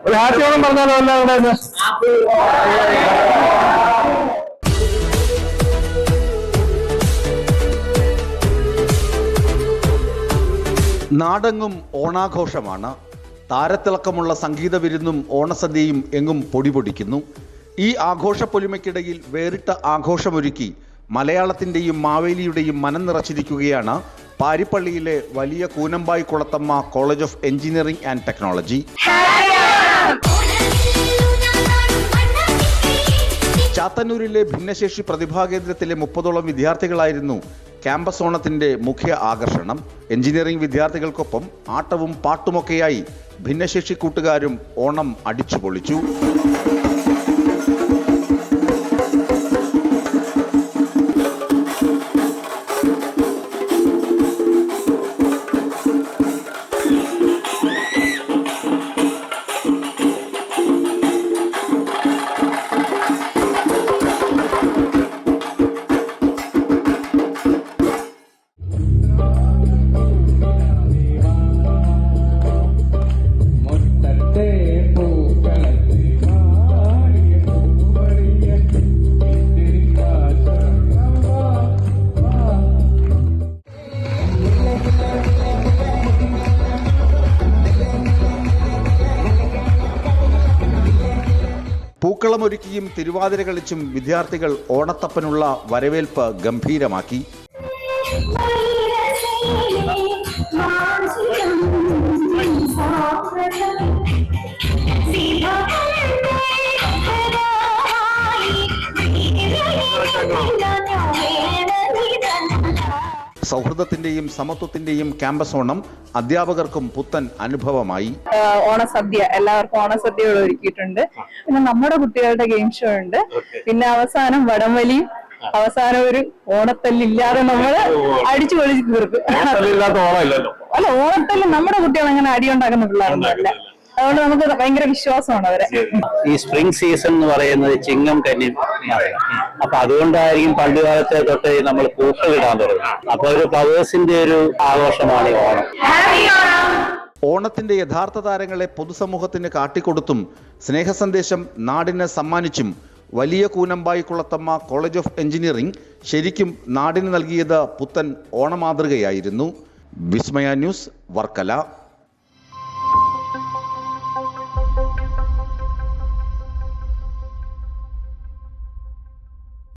ഒരു ഹാപ്പി ഓണം പറഞ്ഞാലോ എല്ലാവരുടെ. നാടെങ്ങും ഓണാഘോഷമാണ്. താരത്തിളക്കമുള്ള സംഗീത വിരുന്നും ഓണസദ്യയും എങ്ങും പൊടിപൊടിക്കുന്നു. ഈ ആഘോഷപ്പൊലിമയ്ക്കിടയിൽ വേറിട്ട ആഘോഷമൊരുക്കി മലയാളത്തിൻ്റെയും മാവേലിയുടെയും മനം നിറച്ചിരിക്കുകയാണ് പാരിപ്പള്ളിയിലെ വലിയ Koonambayi Kulathamma college of engineering and technology. ചാത്തന്നൂരിലെ ഭിന്നശേഷി പ്രതിഭാകേന്ദ്രത്തിലെ 30ഓളം വിദ്യാർത്ഥികളായിരുന്നു ക്യാമ്പസ് ഓണത്തിന്റെ മുഖ്യ ആകർഷണം. എഞ്ചിനീയറിംഗ് വിദ്യാർത്ഥികൾക്കൊപ്പം ആട്ടവും പാട്ടുമൊക്കെയായി ഭിന്നശേഷി കൂട്ടുകാരും ഓണം അടിച്ചു പൊളിച്ചു. പൂക്കളമൊരുക്കിയും തിരുവാതിര കളിച്ചും വിദ്യാർത്ഥികൾ ഓണത്തപ്പനുള്ള വരവേൽപ്പ് ഗംഭീരമാക്കി. സൗഹൃദത്തിന്റെയും സമത്വത്തിന്റെയും ക്യാമ്പസ് ഓണം അധ്യാപകർക്കും പുത്തൻ അനുഭവമായി. ഓണസദ്യ എല്ലാവർക്കും ഓണസദ്യകൾ ഒരുക്കിയിട്ടുണ്ട്. പിന്നെ നമ്മുടെ കുട്ടികളുടെ ഗെയിം ഷോ ഉണ്ട്. പിന്നെ അവസാനം വടംവലിയും അവസാനം ഒരു ഓണത്തല്ലില്ലാതെ നമ്മള് അടിച്ചു പൊളിച്ച് തീർക്കും. അല്ല, ഓണത്തല്ല് നമ്മുടെ കുട്ടികൾ അങ്ങനെ അടിയുണ്ടാക്കുന്ന പിള്ളേരൊന്നുമല്ല. അതുകൊണ്ട് നമുക്ക് ഭയങ്കര വിശ്വാസമാണ് അവരെ. ഈ സ്പ്രിംഗ് സീസൺ എന്ന് പറയുന്നത് ചിങ്ങം കന്നി. അപ്പൊ അതുകൊണ്ടായിരിക്കും പണ്ടുകാലത്തെ തൊട്ട് നമ്മൾ പൂക്കൾ ഇടാൻ തുടങ്ങി. അപ്പൊ ഒരു ഫ്ലവേഴ്സിന്റെ ഒരു ആഘോഷമാണ് ഈ ഓണം. ഓണത്തിന്റെ യഥാർത്ഥ താരങ്ങളെ പൊതുസമൂഹത്തിന് കാട്ടിക്കൊടുത്തും സ്നേഹസന്ദേശം നാടിന് സമ്മാനിച്ചും വലിയ Koonambayi Kulathamma college of engineering ശരിക്കും നാടിന് നൽകിയത് പുത്തൻ ഓണമാതൃകയായിരുന്നു. വിസ്മയ ന്യൂസ്, വർക്കല.